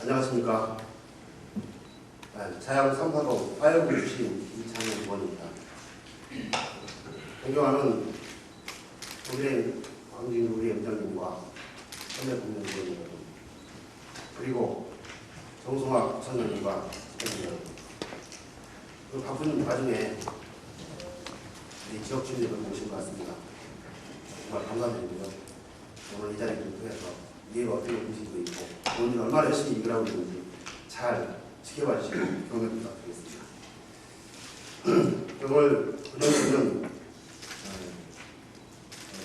안녕하십니까. 자양 3사동 화열구 출신 이창현 의원입니다. 존경하는 국민의힘 광진구 위원장님과 선대 국민의원 여러분, 그리고 정성학 청년님과 시청자 여러분, 그 바쁜 와중에 우리 지역 주민들을 모신 것 같습니다. 정말 감사드리고요. 오늘 이 자리를 통해서 이해가 어떻게 보시고 있고 오늘 얼마나 열심히 일을 하고 있는지 잘 지켜봐 주시고 경례 부탁드리겠습니다. 오늘 운영되는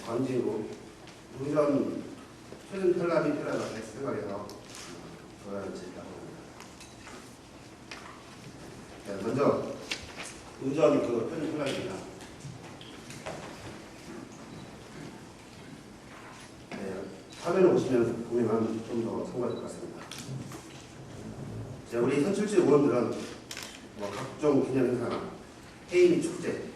광진구 의전 최근 편람이 필요하다고 생각해서 전화를 드리려고 합니다. 먼저 의전 최근 편람입니다. 화면을 보시면 보면 좀 더 참고할 것 같습니다. 우리 선출직 의원들은 각종 기념 행사나 회의 및 축제,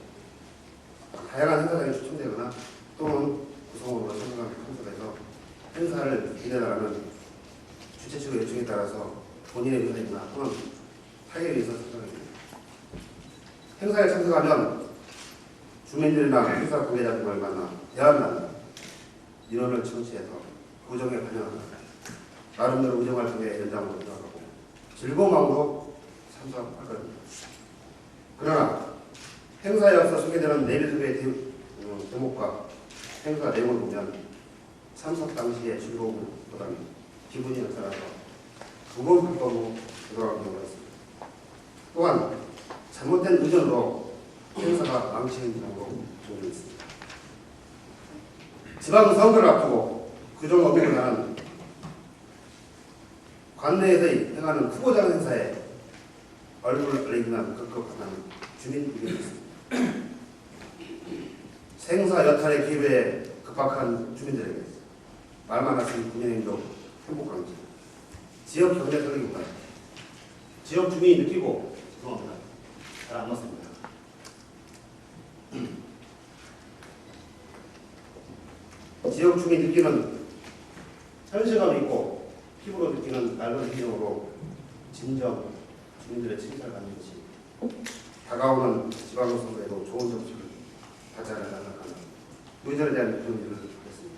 다양한 행사장에 초청되거나 또는 구성원으로 참석해서 행사를 기대하라는 주최 측의 요청에 따라서 본인의 의사이나 또는 타결에 의해서 참석하게 됩니다. 행사에 참석하면 주민들이나 행사 관계자들을 만나 대화를 인원을 청취해서 의정에 반영합니다. 나름대로 의정활동의 연장으로 들어가고 즐거운 마음으로 참석할 겁니다. 그러나 행사에 앞서 소개되는 내비두개의 대목과 행사 내용을 보면 참석 당시의 즐거움보다는 기분이 나타나서 무거운 불법으로 돌아가는 경우가 있습니다. 또한 잘못된 의전으로 행사가 망치는 경우도 종종 있습니다. 지방선거를 앞두고 규정 업무를 하는 관내에서 행하는 크고작은 행사에 얼굴을 알리기만 급급하다는 주민 의견이 있습니다. 행사 여탈의 기회에 급박한 주민들에게 말만 하신 국민의힘도 행복한지 지역 경제 설계보다 지역 주민이 느끼고 죄송합니다. 잘 안 맞습니다. 지역 주민이 느끼는 현실감이 있고 피부로 느끼는 낡은 행정으로 진정 주민들의 칭찬을 받는 것이 다가오는 지방선거에도 좋은 점수를 받지 않을까 생각하는 의전에 대한 의견을 드리겠습니다.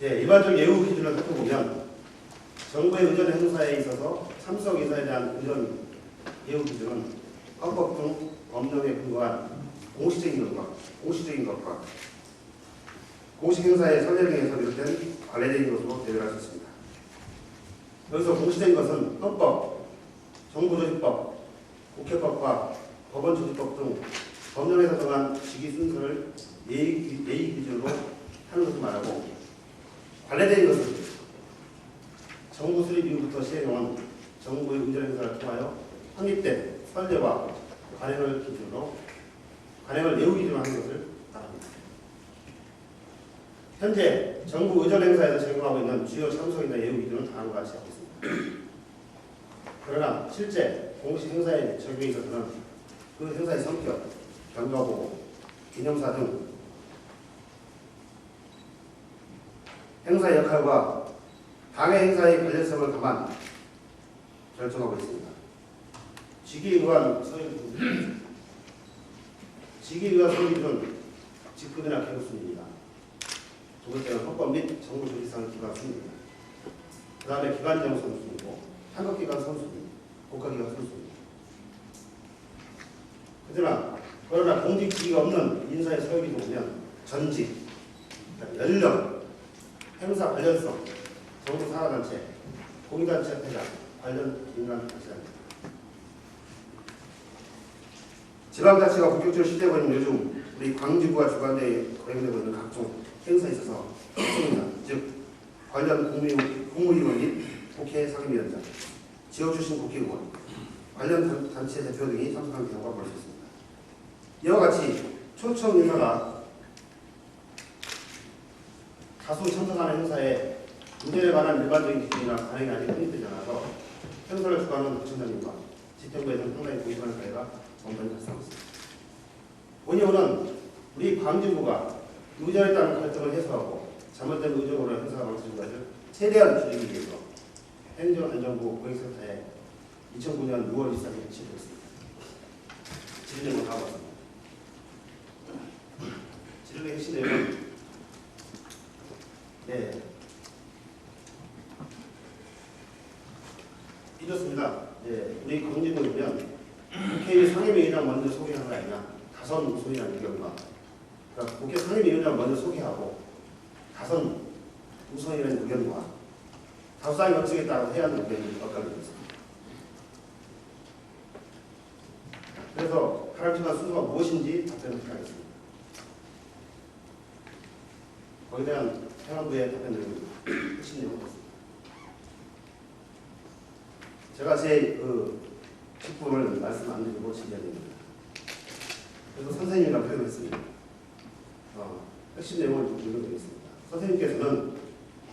일반적 예우 기준을 살펴보면 정부의 의전 행사에 있어서 참석 인사에 대한 의전 예우 기준은 헌법 등 법령에 근거한 공식적인 것과 공식 행사의 선례 등에서 비롯된 관례적인 것으로 대별할 수 있습니다. 여기서 공식적인 것은 헌법, 정부조직법, 국회법과 법원조직법 등 법령에서 정한 직위 순서를 예의 기준으로 하는 것을 말하고, 관례적인 것은 정부 수립 이후부터 시행해온 정부의 의전 행사를 통하여 확립된 선례와 관행을 예우 기준으로 하는 것을 말합니다. 현재 정부 의전 행사에서 적용하고 있는 주요 참석이나 예우 기준은 다음과 같이 하고 있습니다. 그러나 실제 공식 행사의 적용에 있어서는 그 행사의 성격, 경과보고, 기념사 등 행사의 역할과 당의 행사의 관련성을 감안 결정하고 있습니다. 직위에 의한 서류 기준 직급이나 계급 순입니다. 두 번째는 헌법 및 정부 조직상 기관 순입니다. 그 다음에 기관장 선순이고 한국기관 선순입니다. 국가기관 선순입니다. 그러나 공직 직위가 없는 인사의 서열이 보면 전직, 연령, 행사 관련성, 정부 산하단체, 공익단체 회장, 관련 민간단체입니다. 지방자치가 본격적으로 시대되고 있는 요즘 우리 광진구가 주관되어 거행되고 있는 각종 행사에 있어서 즉 관련 국무위원 및 국회 상임위원장, 지역 출신 국회의원, 관련 단체 대표 등이 참석한 경우가 볼 수 있습니다. 이와 같이 초청 인사가 다수 참석하는 행사에 의전에 관한 일반적인 기준이나 관행이 아직 확립되지 않아서 행사를 주관하는 구청장님과 집행부에서는 상당히 고심하는 사례가 점점 발생하고 있습니다. 본의원은 우리 광진구가 의전에 따른 갈등을 해소하고 잘못된 의정으로 행사 방식인 것을 최대한 줄이기 위해서 행정안전부 고객센터에 2009년 6월 24일 지정했습니다. 지정을 하고 왔습니다. 지정의 핵심 내용은 이렇습니다. 우리 강진구 보면 국회 상임위원장 먼저 소개하는 거 아니냐. 다선 우선이라는 경우가. 그러니까 국회 상임위원장 먼저 소개하고 다선 우선이라는 의견과 다수당의 결정에 따라 해야 하는 의견이 엇갈리고 있습니다. 그래서 가람직한 순서가 무엇인지 답변을 드리겠습니다. 거기에 대한 행안부의 답변들은 핵심 내용이었습니다. 제가 제 직분을 말씀 안 드리고 진행됩니다. 그래서 선생님이라고 표현했습니다. 핵심 내용을 좀 읽어드리겠습니다. 선생님께서는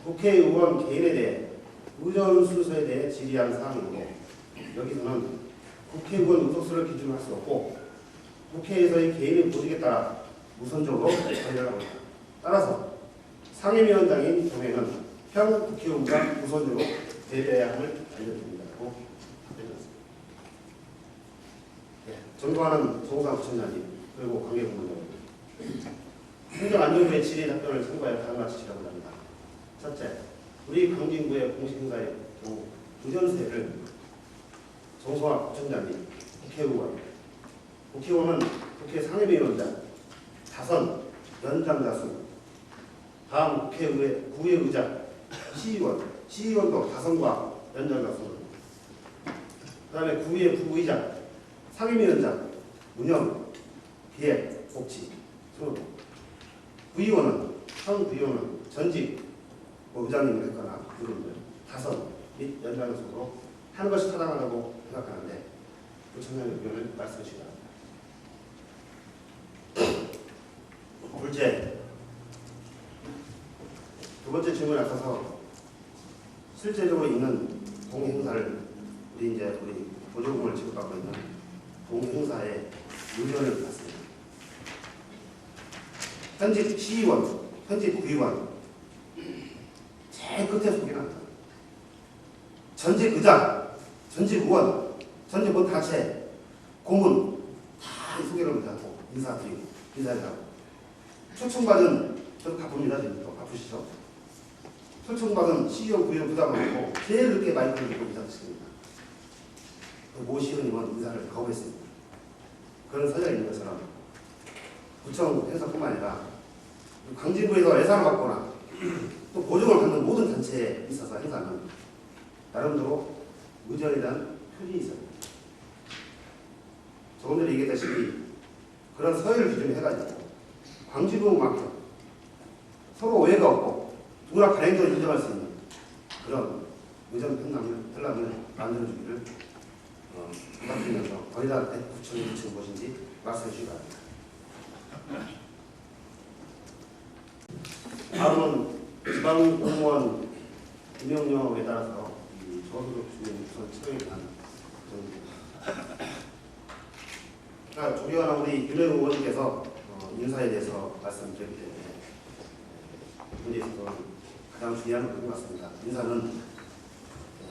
국회의원 개인에 대해 의전 순서에 대해 질의한 사항이고 여기서는 국회의원 의석수를 기준으로 할 수 없고 국회에서의 개인의 보직에 따라 우선적으로 처리를 합니다. 따라서 상임위원장인 경우에는 현 국회의원과 우선적으로 대비해야 함을 알려드립니다라고 답변했습니다. 전도하는 정우상 부총장님 그리고 관계부문장 행정안전부의 질의 답변을 참고하여 다음과 같이 지적을 합니다. 첫째, 우리 강진구의 공식 행사의 경우 의전수회를 정성화 부총장님, 국회의원은 국회 상임위원장, 다선 연장자수, 다음 구의의장, 시의원도 다선과 연장자수, 그 다음에 구의회 부의장, 상임위원장, 운영, 기획, 복지, 현 구의원은 전직 의장님을 했거나 그분들 다선 및 연장자수로 하는 것이 타당하다고 생각하는데 부총장의 의견을 말씀해 주시기 바랍니다. 둘째, 두 번째 질문에 앞서서 실제적으로 있는 동행사를 우리 보조금을 지급받고 있는 동행사의 의견을 받습니다. 현직 시의원, 현직 구의원 제일 끝에 소개합니다. 전직 의장, 전직 의원, 전직 본 단체, 고문 다 소개를 못하고 인사드리고 인사하고 초청받은 저도 바쁩니다. 지금 또 바쁘시죠? 초청받은 시의원, 구의원 부담하고 제일 늦게 마이크를 들고 인사드립니다. 모 시의원님은 인사를 거부했습니다. 그런 사정이 있는 것처럼 구청 행사뿐만 아니라 강진구에서 예산을 받거나 또 보증을 받는 모든 단체에 있어서 행사는 나름대로 의전에 대한 표준이 있습니다. 조금 전에 얘기했다시피 그런 서열을 기준으로 해가지고 광진구만큼 서로 오해가 없고 누구나 가행적으로 인정할 수 있는 그런 의전 편람을 만들어주기를 부탁드리면서 거기다 구청의 위치가 무엇인지 말씀해 주시기 바랍니다. 다음은 지방공무원 임명령에 따라서 저소득 주민 우선 채용에 관한 그러니까 존경하는 우리 윤혜 의원님께서 인사에 대해서 말씀드렸기 때문에 문제에 있어서 가장 중요한 것인 것 같습니다. 인사는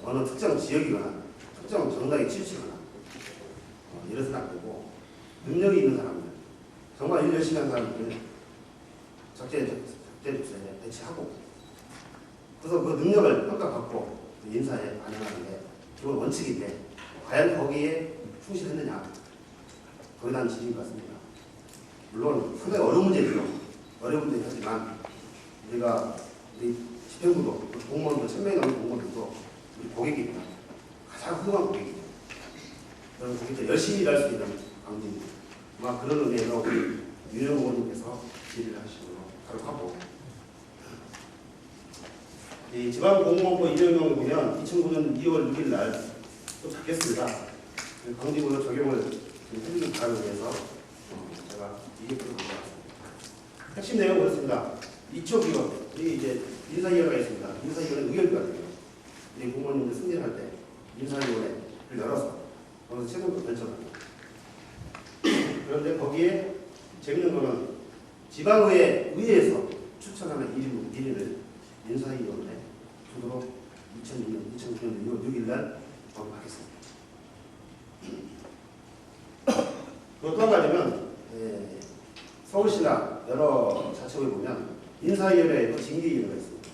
어느 특정 지역이거나 특정 정당에 치우치거나 이래서는 안 되고 능력이 있는 사람들 정말 일 열심히 하는 사람들을 적재적소에 배치하고 그래서 그 능력을 평가받고 그 인사에 반영하는 게 기본 원칙인데 과연 거기에 충실했느냐 거기에 대한 질의인 것 같습니다. 물론 상당히 어려운 문제죠. 어려운 문제긴 하지만 우리가 우리 집행부도 공무원도 1000명이 넘는 공무원들도 우리 고객입니다. 가장 훌륭한 고객이죠. 그런 고객들 열심히 일할 수 있는 강진입니다. 아마 그런 의미에서 우리 윤영 의원님께서 질의를 하시고 바로 하고 이 지방공무원법 임명령을 보면 2009년 2월 6일 날 또 바뀌었습니다. 강진으로 적용을 해주는 바람을 위해서 제가 이익을 가져왔습니다. 핵심 내용은 그렇습니다. 2초 기원, 우리 이제 인사위원회가 있습니다. 인사위원회 의결기관이에요. 우리 공무원님들 승진할 때 인사위원회를 열어서 거기서 최고도 결정합니다. 그런데 거기에 재밌는 거는 지방의회에서 추천하는 1인을 인사위원회 두도록 2009년 6월 6일날 법하겠습니다. 그리고 또 한 가지는 서울시나 여러 자치구에 보면 인사위원회가 있고 징계위원회가 있습니다.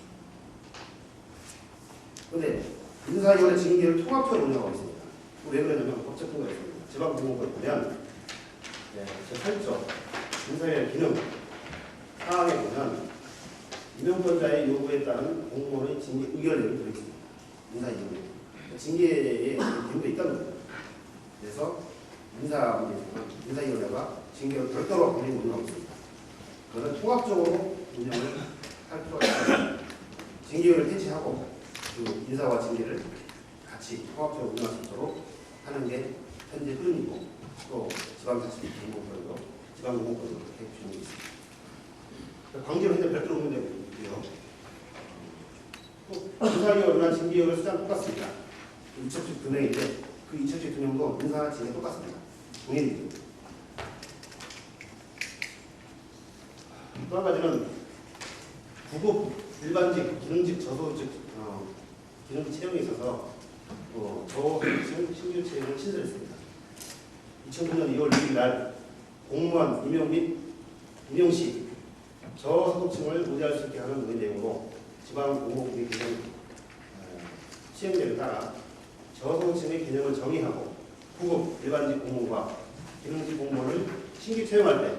그런데 인사위원회 징계를 통합적으로 운영하고 있습니다. 왜 그러냐면 법적 근거가 있습니다. 지방공무원법에 보면 제8조 인사위원회 기능 사항에 보면 임명권자의 요구에 따른 공무원의 징계 의결 내용이 들어있습니다. 인사위원회 징계의 기능도 있다는 겁니다. 그래서 인사위원회가 징계를 별도로 운영하고 있습니다. 그것은 통합적으로 운영을 할 필요가 있습니다. 징계를 해체하고 그 인사와 징계를 같이 통합적으로 운영할 수 있도록 하는 게 현재 흐름이고 또 지방자치공무원법도 지방공무원법도 그렇게 준용이 있습니다. 광주는 현재 별도로 운영되고 있고요. 또 인사위원회나 징계위원회 수장 똑같습니다. 이첩식 2명인데 그 이첩식 2명도 인사나 징계 똑같습니다. 동일입니다. 또 한 가지는 구급 일반직, 기능직, 저소직 기능직 채용에 있어서 저소득층 신규 채용을 신설했습니다. 2009년 2월 6일 날 공무원 임용 및 임용 시 저소득층을 우대할 수 있게 하는 내용으로 지방공무원법의 개정 시행령에 따라 저소득층의 개념을 정의하고 구급 일반직 공무원과 기능직 공무원을 신규 채용할 때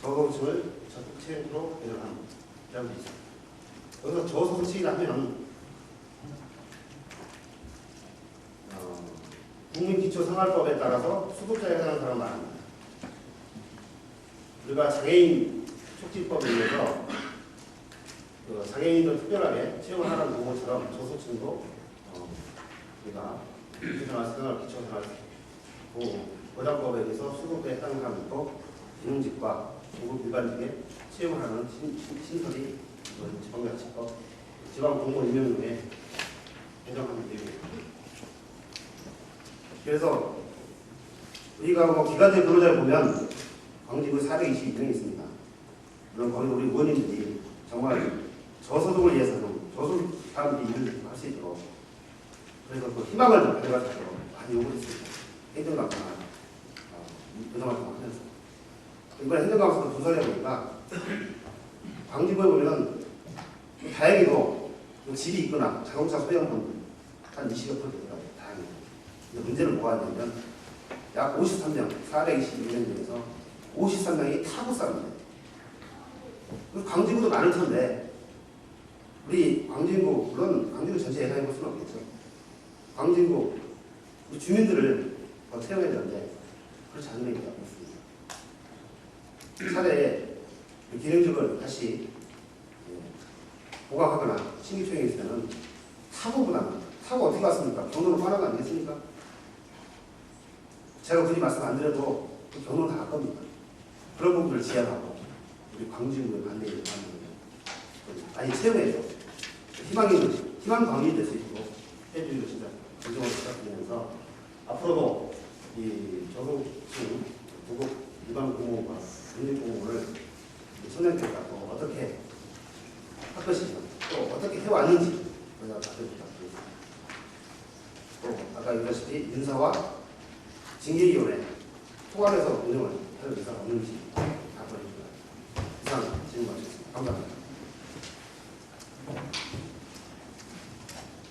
저소득층을 적극 채용으로 개정하는 이라고 되어 있습니다. 여기서 저소득층이라면 국민기초생활법에 따라서 수급자에 해당하는 사람을 말합니다. 우리가 장애인 촉진법에 의해서 장애인들 특별하게 채용을 하라는 부분처럼 저소득층도 우리가 기초생활보장법에 의해서 수급에 해당하는 사람도 기능직과 고급 일반직에 채용을 하는 신설이 지방자치법 지방공무원 임명령에 개정하는 내용입니다. 그래서 우리가 기관제 근로자를 보면 광지구 422명이 있습니다. 물론 거기 우리 의원님들이 정말 저소득을 위해서는 저소득 사람들이 일을 할 수 있도록 그래서 그 희망을 가져가지고 많이 요구를 했습니다. 행정감사나 부정활동 하면서 이번에 행정감사도 조사를 해보니까 광지구에 보면 다행히도 집이 있거나 자동차 소유한 한 20여 % 되더라고요. 다행히도. 문제는 뭐가 있냐면 약 53명, 422명 중에서 53명이 타구 사람이에요. 광진구도 많은 천데 우리 광진구, 물론 광진구 전체 예상해 볼 수는 없겠죠. 광진구 주민들을 더 채용해야 되는데 그렇지 않은 얘기가 없습니다. 차례에 기능직을 다시 보강하거나 신규 채용이 있을 때는 타구보다는 타구 어떻게 왔습니까? 경로로 빠른 거 아니겠습니까? 제가 굳이 말씀 안 드려도 그 경로는 다 갈 겁니다. 그런 부분을 지향하고 우리 광진구의 반대를 하는 거예요. 아니 채용해서 희망 광인이 될 수 있도록 해주기로 진짜 긍정을 부탁드리면서 앞으로도 이 저소득층 구급 일반 공무원과 공직 공무원을 청년들과 어떻게 할 것인지 또 어떻게 해왔는지 저희가 다들 부탁드립니다. 또 아까 얘기했다시피 인사와 징계위원회 통합해서 운영을 할 의사가 없는지 답변해 주시기 바랍니다. 이상 질문 마치겠습니다. 감사합니다.